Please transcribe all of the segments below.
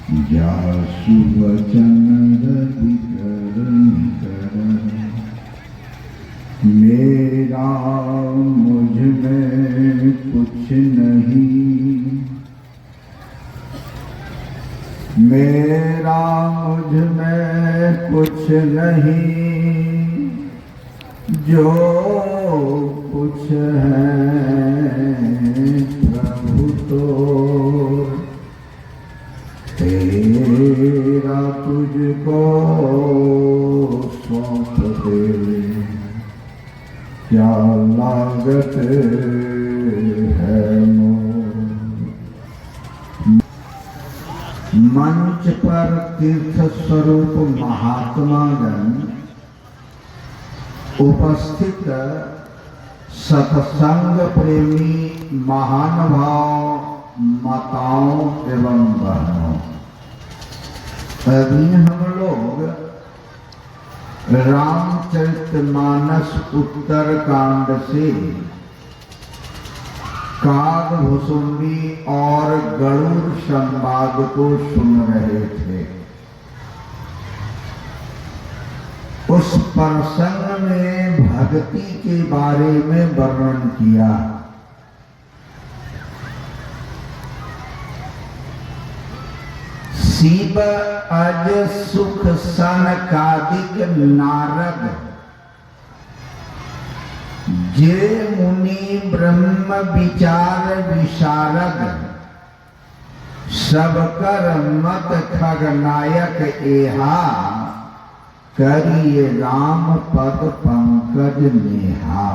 जासु वचन रविकर निकर, मेरा मुझ में कुछ नहीं, मेरा मुझ में कुछ नहीं, जो कुछ है प्रभु तो तेरा तुझको सौंप दे, क्या लागत है मोर। मंच पर तीर्थ स्वरूप महात्मागण उपस्थित सत्संग प्रेमी महानुभाव माताओं एवं बहनों, अभी हम लोग रामचरितमानस उत्तरकांड से कागभुसुंडी और गरुड़ संवाद को सुन रहे थे। उस प्रसंग में भक्ति के बारे में वर्णन किया। शिव अज सुख सनकादिक नारद, जे मुनि ब्रह्म विचार विशारद, सब कर मत खगनायक एहा, करिए राम पद पंकज नेहा।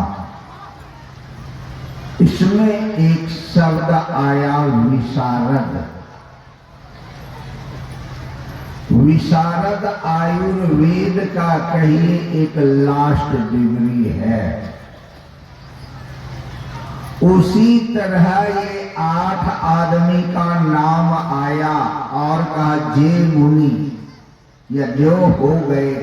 इसमें एक शब्द आया विशारद। विशारद आयुर्वेद का कहिए एक लास्ट डिग्री है। उसी तरह ये 8 आदमी का नाम आया और कहा जे मुनि या जो हो गए,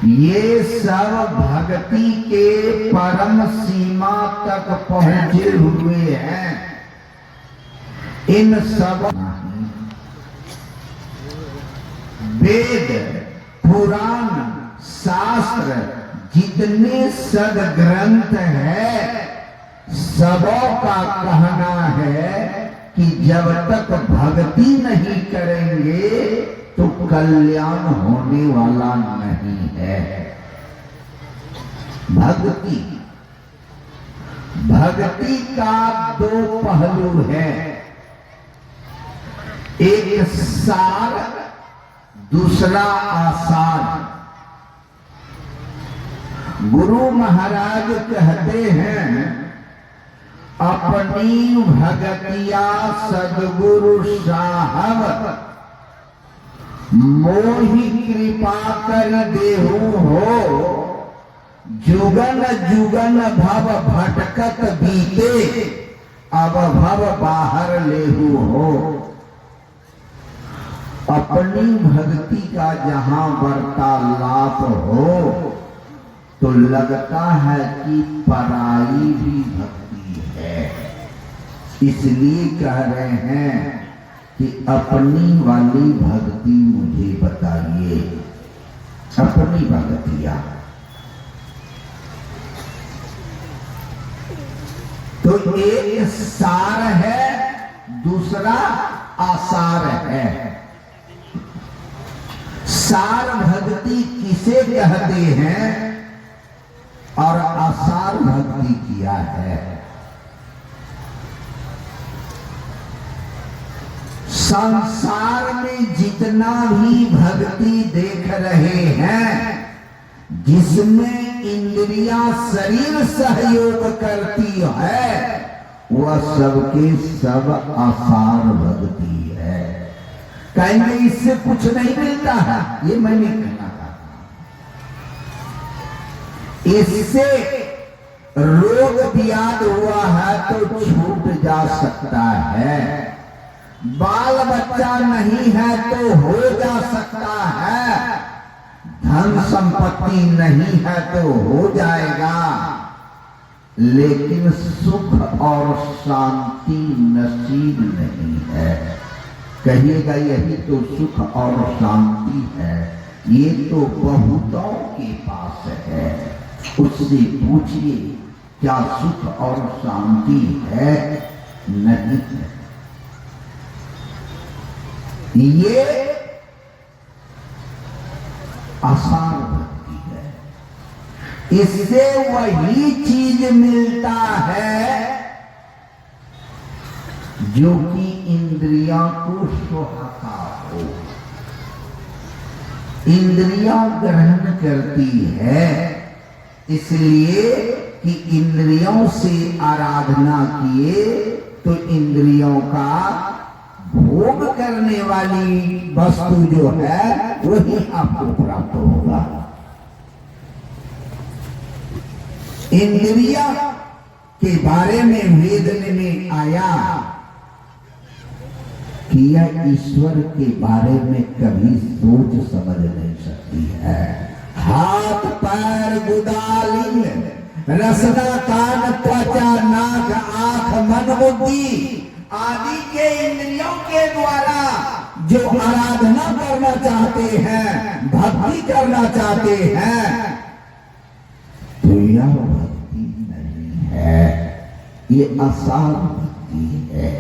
ये सब भक्ति के परम सीमा तक पहुंचे हुए हैं। इन सब वेद पुराण शास्त्र जितने सदग्रंथ है, सबों का कहना है कि जब तक भक्ति नहीं करेंगे तो कल्याण होने वाला नहीं है। भक्ति भक्ति का 2 पहलू है, एक सार दूसरा आसार। गुरु महाराज कहते हैं अपनी भगतिया सदगुरु साहब, मोहि कृपा कर देहु हो, जुगन जुगन भव भटकत बीते, अब भव बाहर लेहु हो। अपनी भक्ति का जहां वार्तालाप हो तो लगता है कि पराई भी भक्ति है। इसलिए कह रहे हैं कि अपनी वाली भक्ति मुझे बताइए, अपनी भक्तियां। तो एक सार है, दूसरा आसार है। सार भक्ति किसे कहते हैं और आसार भक्ति किया है। संसार में जितना भी भक्ति देख रहे हैं, जिसमें इंद्रियां शरीर सहयोग करती है, वह सबके सब आसार भक्ति है। कहेंगे इससे कुछ नहीं मिलता है, ये मैंने कहना था। इससे रोग व्याध हुआ है तो छूट जा सकता है, बाल बच्चा नहीं है तो हो जा सकता है, धन संपत्ति नहीं है तो हो जाएगा, लेकिन सुख और शांति नसीब नहीं है। कहिएगा यही तो सुख और शांति है, ये तो बहुतों के पास है। उससे पूछिए क्या सुख और शांति है? नहीं है। ये आसार भक्ति है। इससे वही चीज मिलता है जो कि इंद्रियों को सुहाता हो। इंद्रियां ग्रहण करती है, इसलिए कि इंद्रियों से आराधना किए तो इंद्रियों का भोग करने वाली वस्तु जो है वही आपको प्राप्त होगा। इंद्रिया के बारे में वेद में आया कि यह ईश्वर के बारे में कभी सोच समझ नहीं सकती है। हाथ पैर गुदालिंग रसना कान त्वचा नाक आंख मन बुद्धि आदि के इंद्रियों के द्वारा जो आराधना करना चाहते हैं, भक्ति करना चाहते हैं, तो यह भक्ति नहीं है, ये असार भक्ति है।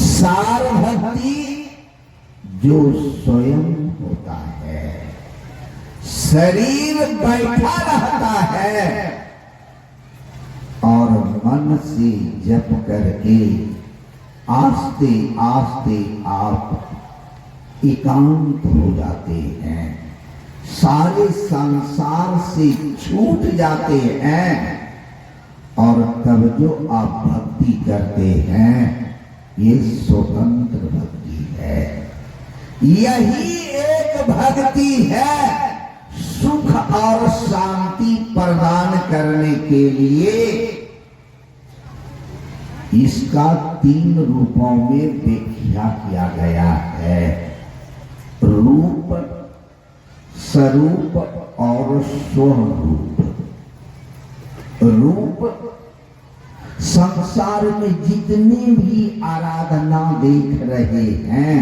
सार भक्ति जो स्वयं होता है, शरीर बैठा रहता है और मन से जप करके आस्ते आस्ते आप एकांत हो जाते हैं, सारे संसार से छूट जाते हैं और तब जो आप भक्ति करते हैं ये स्वतंत्र भक्ति है। यही एक भक्ति है सुख और शांति प्रदान करने के लिए। इसका 3 रूपों में व्याख्या किया गया है, रूप, स्वरूप और स्वरूप। रूप संसार में जितने भी आराधना देख रहे हैं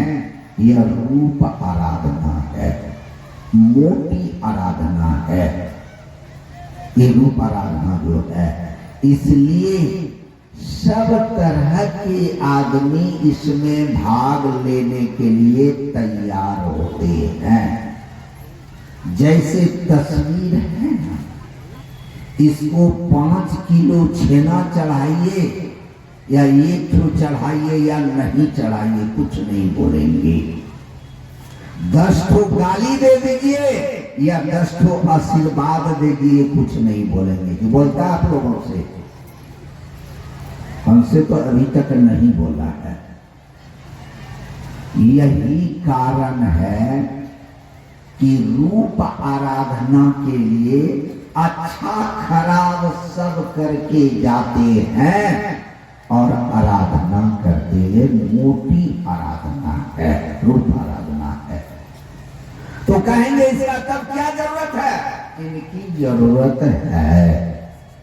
यह रूप आराधना है, मोटी आराधना है, ये रूप आराधना जो है। इसलिए सब तरह के आदमी इसमें भाग लेने के लिए तैयार होते हैं। जैसे तस्वीर है ना, इसको 5 किलो छेना चढ़ाइए या 1 ठो चढ़ाइए या नहीं चढ़ाइए, कुछ नहीं बोलेंगे। 10 ठो गाली दे दीजिए या 10 ठो आशीर्वाद दे दीजिए, कुछ नहीं बोलेंगे। जो बोलता है आप लोगों से, हमसे तो अभी तक नहीं बोला है। यही कारण है कि रूप आराधना के लिए अच्छा खराब सब करके जाते हैं और आराधना करते हैं। मोटी आराधना है, रूप आराधना है। तो कहेंगे इसका तब क्या जरूरत है? इनकी जरूरत है,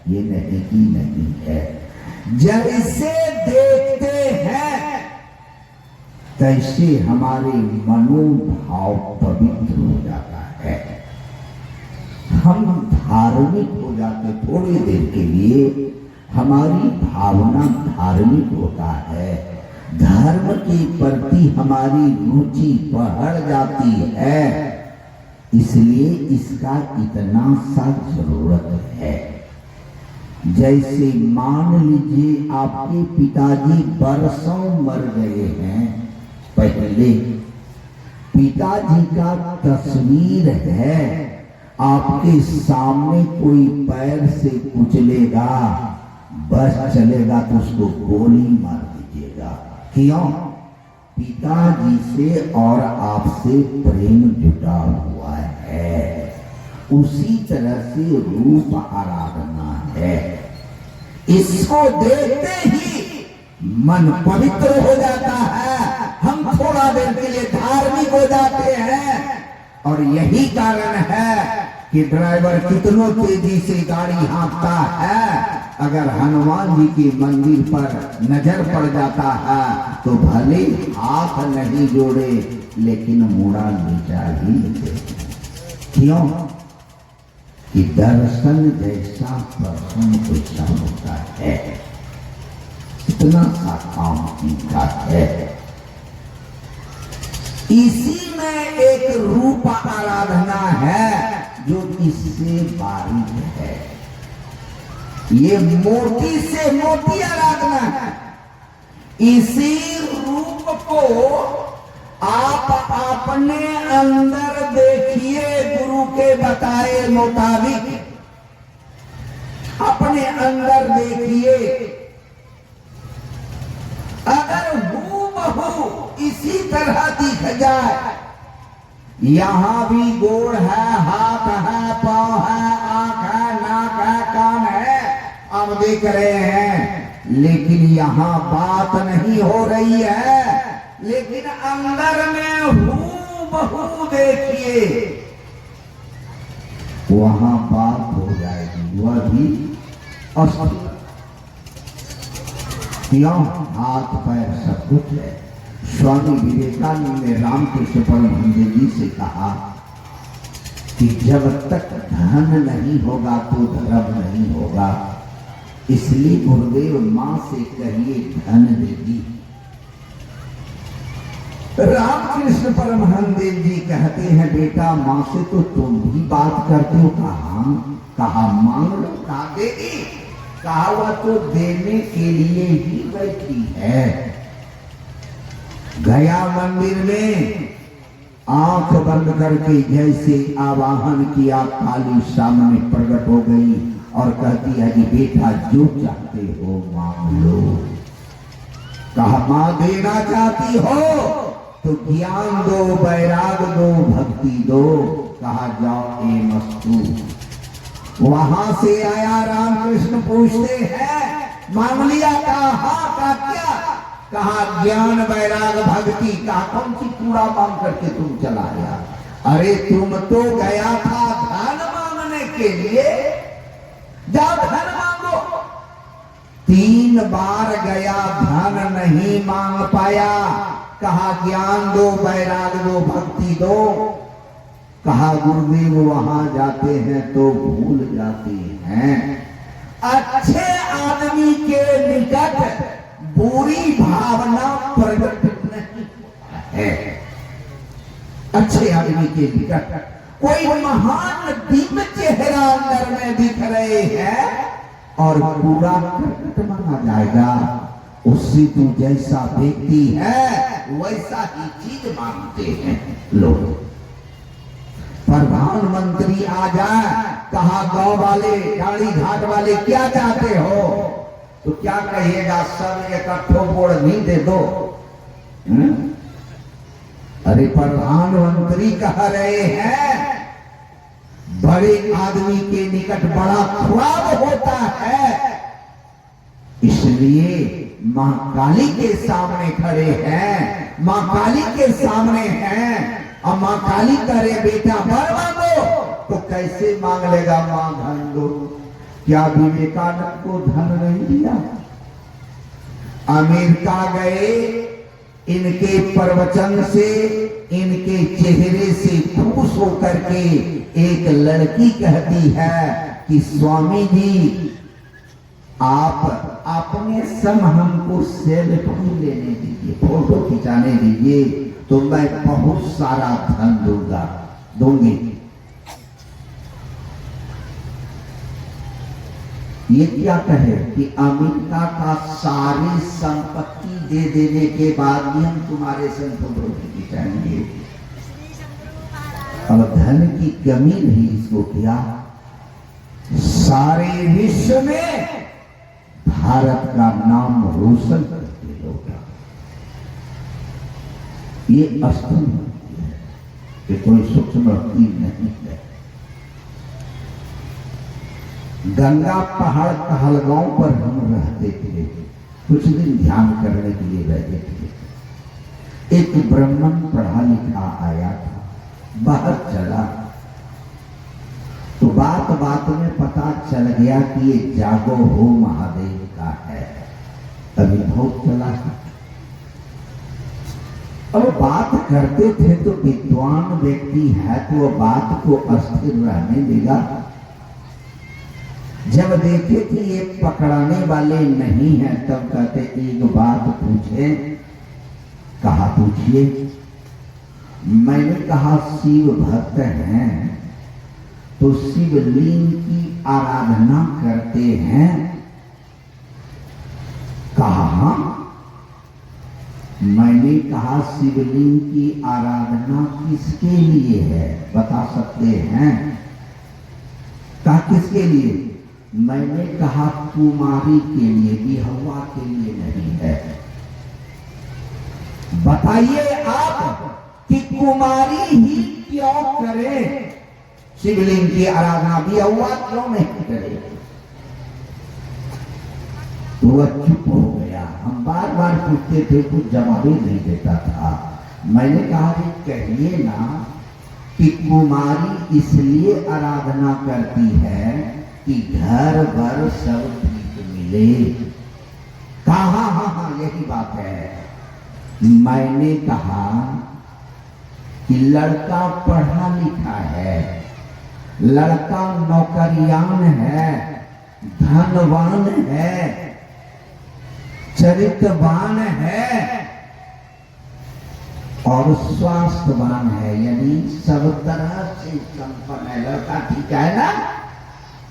ये नहीं कि नहीं है। जैसे देखते हैं तैसे हमारे मनोभाव पवित्र हो जाता है, हम धार्मिक हो जाते। थोड़ी देर के लिए हमारी भावना धार्मिक होता है, धर्म के प्रति हमारी रुचि बढ़ जाती है। इसलिए इसका इतना सा जरूरत है। जैसे मान लीजिए आपके पिताजी बरसों मर गए हैं, पहले पिताजी का तस्वीर है, आपके सामने कोई पैर से कुचलेगा, बस चलेगा तो उसको गोली मार दीजिएगा। क्यों? पिताजी से और आपसे प्रेम जुटा हुआ है। उसी तरह से रूप आराधना है। इसको देखते ही मन पवित्र हो जाता है, हम थोड़ा देर के लिए धार्मिक हो जाते हैं। और यही कारण है कि ड्राइवर कितनों तेजी से गाड़ी हाँकता है, अगर हनुमान जी के मंदिर पर नजर पड़ जाता है तो भले हाथ नहीं जोड़े लेकिन मुड़ा नीचा ही लेते। क्यों? कि दर्शन जैसा प्रसन्न वैसा होता है, इतना सा काम इनका है। इसी में एक रूप आराधना है जो इससे बारीक है। ये मोटी से मोटी आराधना है। इसी रूप को आप अपने अंदर देखिए, गुरु के बताए मुताबिक अपने अंदर देखिए। अगर हूबहू इसी तरह दिख जाए, यहां भी गोड़ है, हाथ है, पांव है, आंख है, नाक है, कान है, अब देख रहे हैं, लेकिन यहां बात नहीं हो रही है। लेकिन अंदर में हूबहू देखिए, वहां बात हो जाएगी, वह भी असली। क्यों? हाथ पैर सब कुछ है। स्वामी विवेकानंद ने रामकृष्ण परमहंस जी से कहा कि जब तक धन नहीं होगा तो धर्म नहीं होगा, इसलिए गुरुदेव मां से कहिए धन देगी। रामकृष्ण परमहंस जी कहते हैं, बेटा मां से तो तुम भी बात करते हो। कहा मांग लो, कहा देगी। कहा वह तो देने के लिए ही बैठी है। गया मंदिर में आंख बंद करके जैसे आवाहन किया, काली सामने प्रकट हो गई और कहती है कि बेटा जो चाहते हो मांग लो। कहा मां देना चाहती हो तो ज्ञान दो, वैराग दो, भक्ति दो। कहा जाओ ए मस्तू। वहां से आया रामकृष्ण पूछते हैं मांग लिया? कहा क्या? कहा ज्ञान वैराग भक्ति। कहा कौन सी कूड़ा मांग करके तुम चला आया? अरे तुम तो गया था धन मांगने के लिए, जाओ धन मांगो। 3 बार गया, धन नहीं मांग पाया। कहा ज्ञान दो, वैराग दो, भक्ति दो। कहा गुरुदेव वहां जाते हैं तो भूल जाते हैं। अच्छे आदमी के निकट बुरी भावना प्रकट नहीं होता है। अच्छे आदमी के निकट कोई महान दिव्य चेहरा अंदर में दिख रहे हैं और पूरा प्रकट माना जाएगा। उससे तू जैसा व्यक्ति है वैसा ही चीज मांगते हैं लोग। प्रधानमंत्री आ जाए, कहा गांव वाले, गाड़ी घाट वाले क्या चाहते हो? तो क्या कहिएगा? सब इकट्ठो बोड़ नहीं दे दो। अरे प्रधानमंत्री कह रहे हैं, बड़े आदमी के निकट बड़ा ख्वाब होता है, इसलिए मां काली के सामने खड़े हैं। मां काली के सामने हैं और मां काली करे बेटा वर मांगो, तो कैसे मांग लेगा? मां धन दो। क्या विवेकानंद को धन नहीं दिया? अमेरिका गए, इनके प्रवचन से, इनके चेहरे से खुश होकर के एक लड़की कहती है कि स्वामी जी आप अपने संग हमको सेल्फी लेने दीजिए, फोटो खिंचाने दीजिए, तो मैं बहुत सारा धन दूंगी। ये क्या कहे कि अमेरिका का सारी संपत्ति दे देने के बाद भी हम तुम्हारे संग फोटो खिंचाएंगे। अब धन की कमी नहीं इसको किया। सारे विश्व में भारत का नाम रोशन करते लोग। ये अस्थल है कि कोई सूक्ष्म भक्ति नहीं है। गंगा पहाड़ कहलगांव पर हम रहते थे, कुछ दिन ध्यान करने के लिए रहते थे। एक ब्राह्मण पढ़ा लिखा आया था, बाहर चला, तो बात बात में पता चल गया कि ये जागो हो महादेव का है। अभी बहुत चला है। अब बात करते थे तो विद्वान व्यक्ति है तो वो बात को अस्थिर रहने देगा। जब देखे कि ये पकड़ाने वाले नहीं है तब कहते एक बात पूछे। कहा पूछिए। मैंने कहा शिव भक्त हैं तो शिवलिंग की आराधना करते हैं। कहा मैंने कहा शिवलिंग की आराधना किसके लिए है बता सकते हैं? कहा किसके लिए? मैंने कहा कुमारी के लिए, विहवा के लिए नहीं है। बताइए आप कि कुमारी ही क्यों करे शिवलिंग की आराधना, विहवा क्यों नहीं करे? तो वह चुप हो गया। हम बार बार पूछते थे, कुछ जवाब ही नहीं देता था। मैंने कहा कि कहिए ना कि कुमारी इसलिए आराधना करती है कि घर भर सब ठीक मिले। कहा हाँ यही बात है। मैंने कहा कि लड़का पढ़ा लिखा है, लड़का नौकरियान है, धनवान है, चरित्रवान है और स्वास्थ्यवान है, यानी सब तरह से संपन्न है। लड़का ठीक है ना?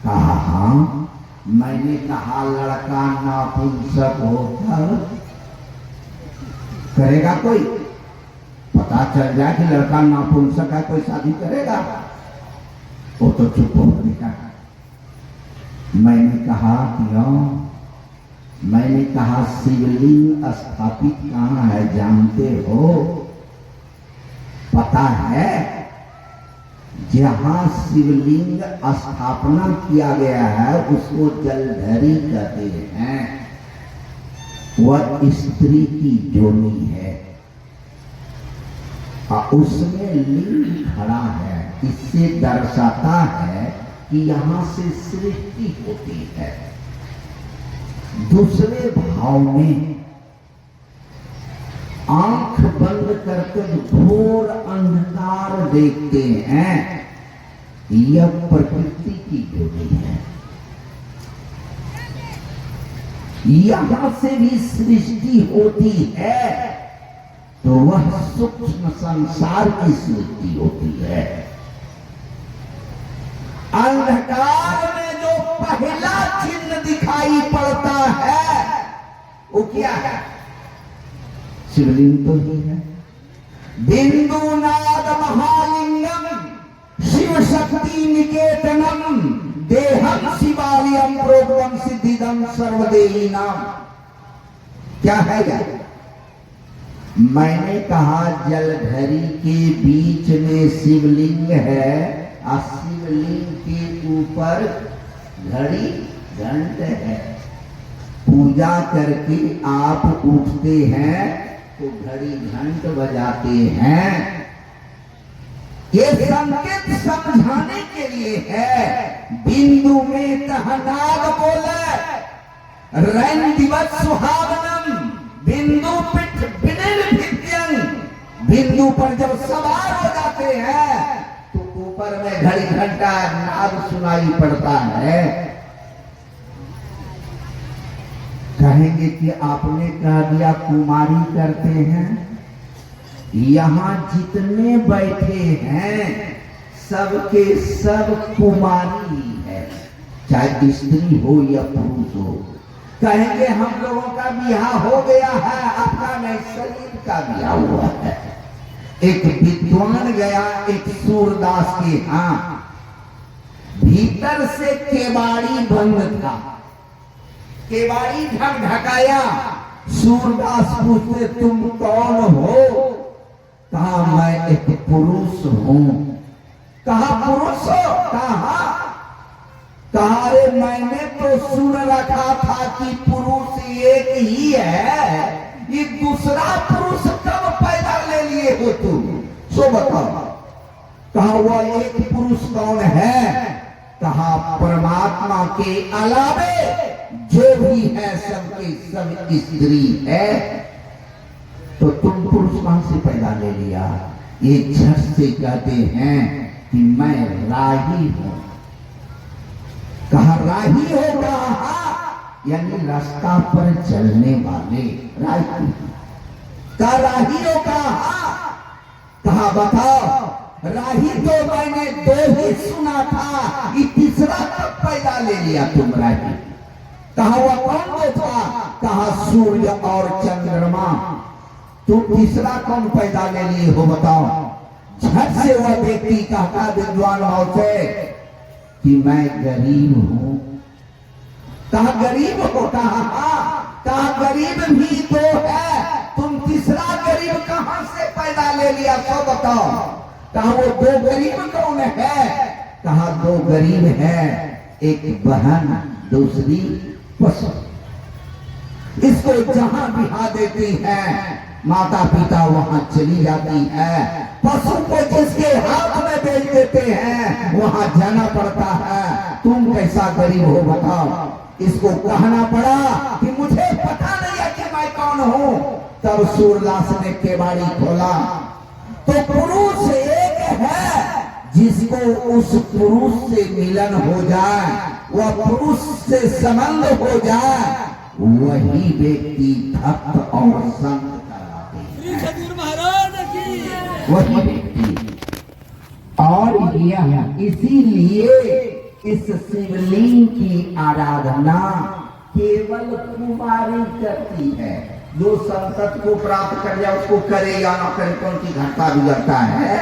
कहा हाँ। मैंने कहा लड़का नापुंसक होकर करेगा कोई? पता चल जाए कि लड़का नापुंसक है, कोई शादी करेगा? वो तो चुप हो गया। मैंने कहा क्यों? मैंने कहा शिवलिंग स्थापित कहाँ है जानते हो? पता है? जहां शिवलिंग स्थापना किया गया है उसको जलधरी कहते हैं। वह स्त्री की जोनी है और उसमें लिंग खड़ा है। इससे दर्शाता है कि यहां से सृष्टि होती है। दूसरे भाव में आंख बंद करके घोर अंधकार देखते हैं, यह प्रकृति की जोड़ी है। यहां से भी सृष्टि होती है तो वह सूक्ष्म संसार की सृष्टि होती है। अंधकार में जो पहला चिन्ह दिखाई पड़ता है वो क्या है? शिवलिंग तो ही है। बिंदु नाद महालिंगम शिव शक्ति निकेतनम देहम शिवालयम प्रोग्रम सिद्धिदम सर्वदेही नाम। क्या है यह? मैंने कहा जलधरी के बीच में शिवलिंग है और शिवलिंग के ऊपर घड़ी घंट है। पूजा करके आप उठते हैं तो घड़ी घंट बजाते हैं। ये संकेत समझाने के लिए है। बिंदु में तहनाग बोले रैन दिवस सुहावनम बिंदु पिठ बिनिल भित्यं। बिंदु पर जब सवार हो जाते हैं तो ऊपर में घड़ी घंटा नाद सुनाई पड़ता है। कहेंगे कि आपने कह दिया कुमारी करते हैं। यहां जितने बैठे हैं सबके सब कुमारी ही है, चाहे स्त्री हो या पुरुष हो। कहेंगे हम लोगों का ब्याह हो गया है, आपका नहीं, शरीर का ब्याह हुआ है। एक विद्वान गया एक सूरदास के यहां, भीतर से केवाड़ी बंद था, केवाड़ी ढक ढकाया। सूरदास पूछते तुम कौन हो? कहा मैं एक पुरुष हूं। कहा पुरुष हो? कहा रे मैंने तो सुन रखा था कि पुरुष एक ही है, ये दूसरा पुरुष कब पैदा ले लिए हो तुम? सो बताओ। कहा वह एक पुरुष कौन है? कहा परमात्मा के अलावे जो भी है सबके सब स्त्री है। तो तुम पुरुष कहां से पैदा ले लिया? ये झट से कहते हैं कि मैं राही हूं। कहा राही हो? कहा यानी रास्ता पर चलने वाले राही। का राही हो? कहा बताओ। राही तो मैंने दो ही सुना था, ये तीसरा कब पैदा ले लिया तुम राही? कहा वह कौन था? कहा सूर्य और चंद्रमा। तुम तीसरा कौन पैदा ले लिए हो बताओ? झट से वह व्यक्ति कहता विद्वान भाव से कि मैं गरीब हूं। कहा गरीब हो? कहा गरीब भी तो है, तुम तीसरा गरीब कहां से पैदा ले लिया तो बताओ। कहा वो दो गरीब कौन है? कहा दो गरीब है, एक बहन दूसरी पशु। इसको जहां बिहा देती है माता पिता वहां चली जाती है। पशु को जिसके हाथ में बेच देते हैं वहां जाना पड़ता है। तुम कैसा गरीब हो बताओ? इसको कहना पड़ा कि मुझे पता नहीं है कि मैं कौन हूं। तब सूरदास ने केवाड़ी खोला तो पुरुष एक है, जिसको उस पुरुष से मिलन हो जाए, वह पुरुष से संबंध हो जाए, वही व्यक्ति भक्त और संत वही व्यक्ति। और यह इसीलिए इस शिवलिंग की आराधना केवल कुमारी करती है। जो संसद को प्राप्त कर जाए उसको करे या न करे, कौन सी घटना बिगड़ता है?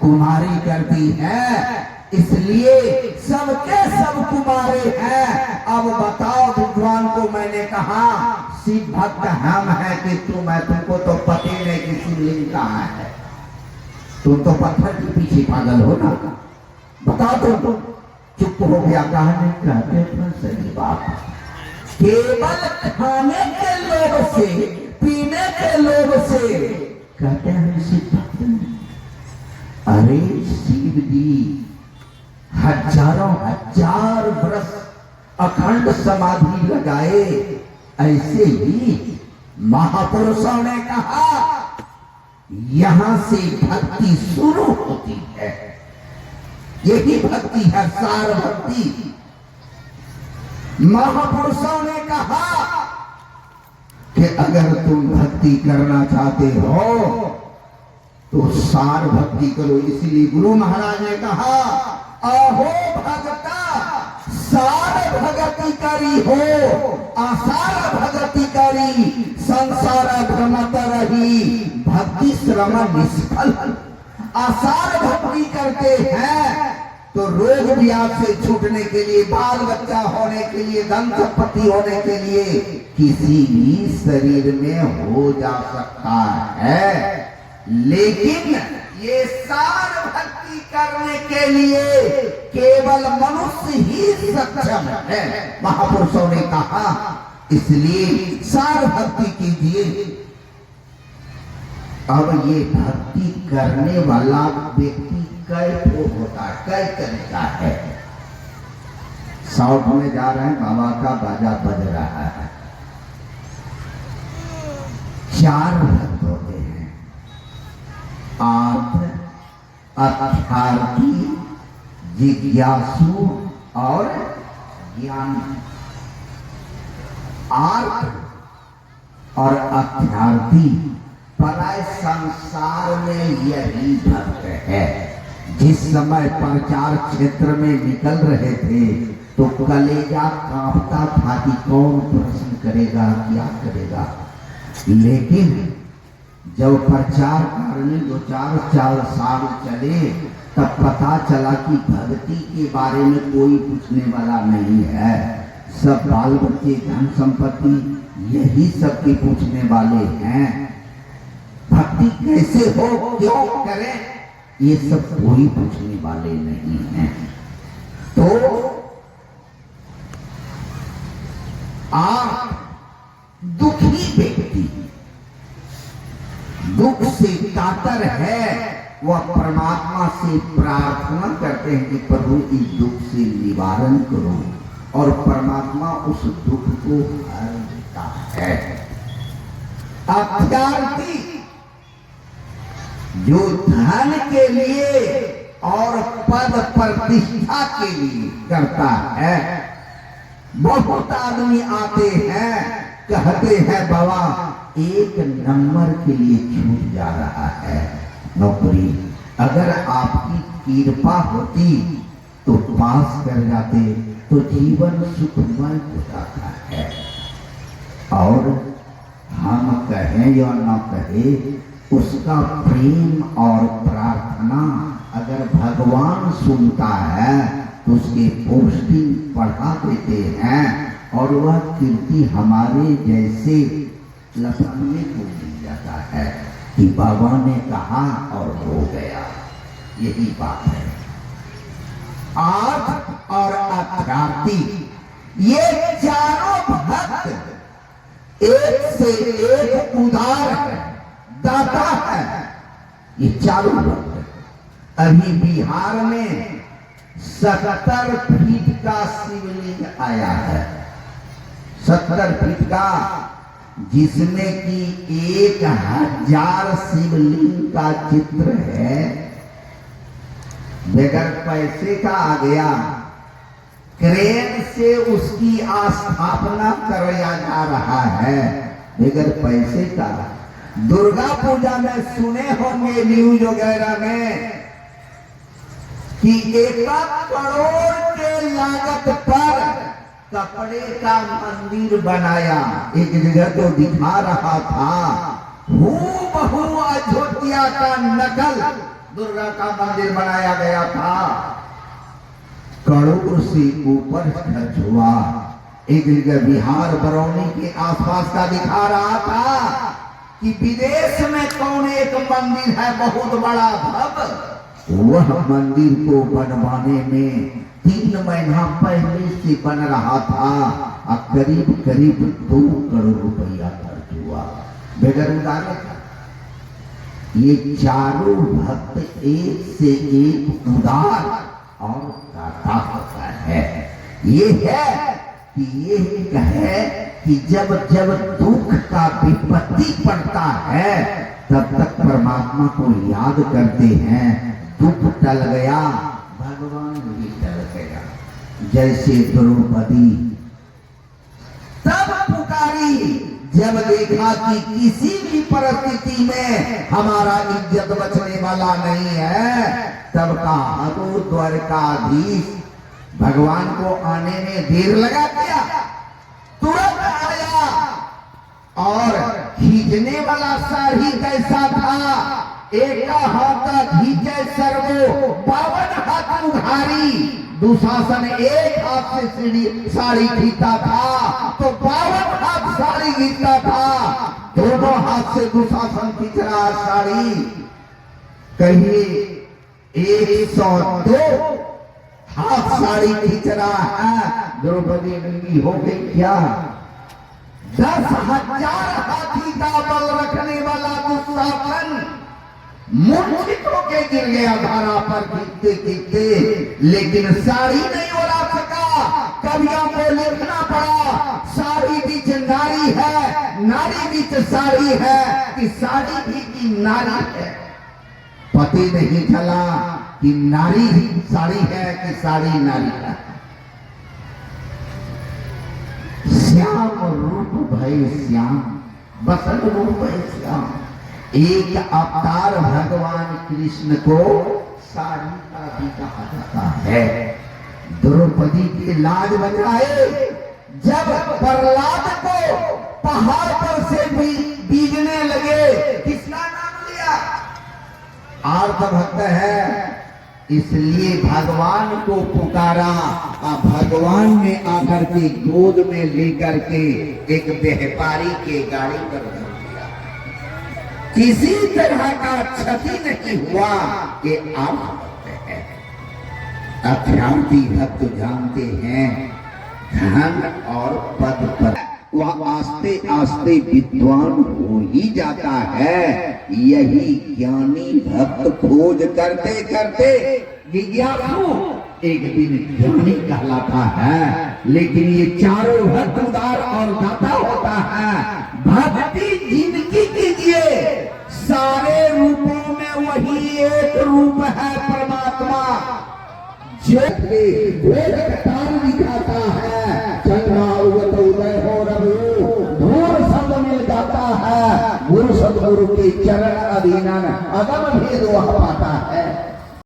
कुमारी करती है। इसलिए सबके सब कुमारे हैं। अब बताओ विद्वान को मैंने कहा शिव भक्त हम है कि तुम है? तुमको तो पता नहीं कि शिवलिंग कहाँ है। तुम तो पत्थर के पीछे पागल हो ना। बताओ तुम चुप हो गया। कहानी कहते थे सही बात। केवल खाने के लोभ से, पीने के लोभ से कहते हैं शिव भक्त। अरे शिव जी हजारों हजार वर्ष अखंड समाधि लगाए। ऐसे ही महापुरुषों ने कहा यहां से भक्ति शुरू होती है। यही भक्ति है, सार भक्ति। महापुरुषों ने कहा कि अगर तुम भक्ति करना चाहते हो तो सार भक्ति करो। इसीलिए गुरु महाराज ने कहा अहो भगता सार भगति करी हो, आसार भगति करी संसार भ्रमत रही, भक्ति श्रम निष्फल। आसार भक्ति करते हैं तो रोग व्याध से छूटने के लिए, बाल बच्चा होने के लिए, धन संपत्ति होने के लिए किसी भी शरीर में हो जा सकता है। लेकिन ये सार भक्ति करने के लिए केवल मनुष्य ही सक्षम है, महापुरुषों ने कहा। इसलिए सार भक्ति कीजिए। अब ये भक्ति करने वाला व्यक्ति कैसे होता है, कैसे तरीका है? साउथ में जा रहे हैं, बाबा का बाजा बज रहा है। 4 भक्त होते हैं, आर्थ, अर्थार्थी, जिज्ञासु और ज्ञानी। आर्थ और अर्थार्थी पराय संसार में यही भक्त है। जिस समय प्रचार क्षेत्र में निकल रहे थे तो कलेजा कांपता था कि कौन प्रश्न करेगा, क्या करेगा। लेकिन जब प्रचार करने 2-4 साल चले तब पता चला कि भक्ति के बारे में कोई पूछने वाला नहीं है। सब बाल बच्चे, धन संपत्ति यही सब के पूछने वाले हैं। भक्ति कैसे हो, क्यों करें, ये सब कोई पूछने वाले नहीं हैं। तो आप दुखी व्यक्ति, दुख से कातर है, वह परमात्मा से प्रार्थना करते हैं कि प्रभु इस दुख से निवारण करो, और परमात्मा उस दुख को हर देता है। अत्यार्थी जो धन के लिए और पद प्रतिष्ठा के लिए करता है, बहुत आदमी आते हैं कहते हैं बाबा एक नंबर के लिए छूट जा रहा है नौकरी, अगर आपकी कृपा होती तो पास कर जाते तो जीवन सुखमय हो जाता है। और हम कहें या न कहें, उसका प्रेम और प्रार्थना अगर भगवान सुनता है तो उसके पोस्टिंग बढ़ा देते हैं, और वह कीर्ति हमारे जैसे लपकने को मिल जाता है कि बाबा ने कहा और हो गया। यही बात है। आर्थ और अत्राती ये चारों भक्त एक से एक उदार है, दाता है। ये चारों भक्त अभी बिहार में 70 फीट का शिवलिंग आया है, 70 फीट का, जिसमें कि 1000 शिवलिंग का चित्र है। बगैर पैसे का आ गया, क्रेन से उसकी स्थापना कराया जा रहा है बगैर पैसे का। दुर्गा पूजा में सुने होंगे न्यूज वगैरह में कि 1 करोड़ के लागत पर कपड़े का मंदिर बनाया। एक जगह तो दिखा रहा था हूबहू अयोध्या का नकल दुर्गा का मंदिर बनाया गया था। करोड़ से ऊपर खर्च हुआ। एक जगह बिहार बरौनी के आसपास का दिखा रहा था कि विदेश में कौन एक मंदिर है बहुत बड़ा भव्य, वह मंदिर को बनवाने में 3 महीना पहले से बन रहा था और करीब करीब 2 करोड़ रुपया खर्च हुआ बगैर उधारे का। ये चारों भक्त एक से एक उदार और दाता होता है। ये है कि ये है कि जब जब दुख का विपत्ति पड़ता है तब तक परमात्मा को याद करते हैं। दुख टल गया, भगवान भी टल गया। जैसे द्रौपदी तब पुकारी जब देखा कि किसी भी परिस्थिति में हमारा इज्जत बचने वाला नहीं है, तब कहा तो द्वारकाधीश भगवान को आने में देर लगा दिया, तुरंत आया। और खींचने वाला साड़ी कैसा था, एक हाथ खींचे सर्वो 52 हाथ उघारी, दुशासन एक हाथ से सीढ़ी साड़ी खींचता था तो 52 हाथ साड़ी खींचता था। दोनों हाथ से दुशासन खींच रहा साड़ी। कहिए 102 हाथ साड़ी खींच रहा है। द्रौपदी नंगी हो गई क्या? 10,000 हाथी का बल रखने वाला दुशासन मूर्छित होके गिर गया धारा पर खींचते खींचते, लेकिन साड़ी नहीं उड़ा सका। कवियों को लिखना पड़ा साड़ी बीच नारी है, नारी बीच साड़ी है, कि साड़ी भी की नारी है। पति नहीं चला कि नारी साड़ी है कि साड़ी नारी है। श्याम रूप भय श्याम, बसंत रूप भय श्याम। एक अवतार भगवान कृष्ण को साड़ी का भी कहा जाता है। द्रौपदी की लाज बचाए जब प्रहलाद को पहाड़ पर से बीजने लगे, किसका नाम लिया? आर्त भक्त है, इसलिए भगवान को पुकारा और भगवान ने आकर के गोद में लेकर के एक व्यापारी के गाड़ी पर रख दिया। किसी तरह का क्षति नहीं हुआ कि आप भक्त हैं। अत्यार्थी भक्त जानते हैं धन और पद पर वह आस्ते आस्ते विद्वान हो ही जाता है। यही ज्ञानी भक्त खोज करते करते जिज्ञासु एक दिन ज्ञानी कहलाता है। लेकिन ये चारों भक्त उदार और दाता होता है। भक्ति जिंदगी कीजिए, सारे रूपों में वही एक रूप है परमात्मा। कटान दिखाता है, चंद्रा उगत उदय हो रवि धूर शब्द मिल जाता है। गुरु सदगुरु के चरण अधीन अगम भेद वह पाता है।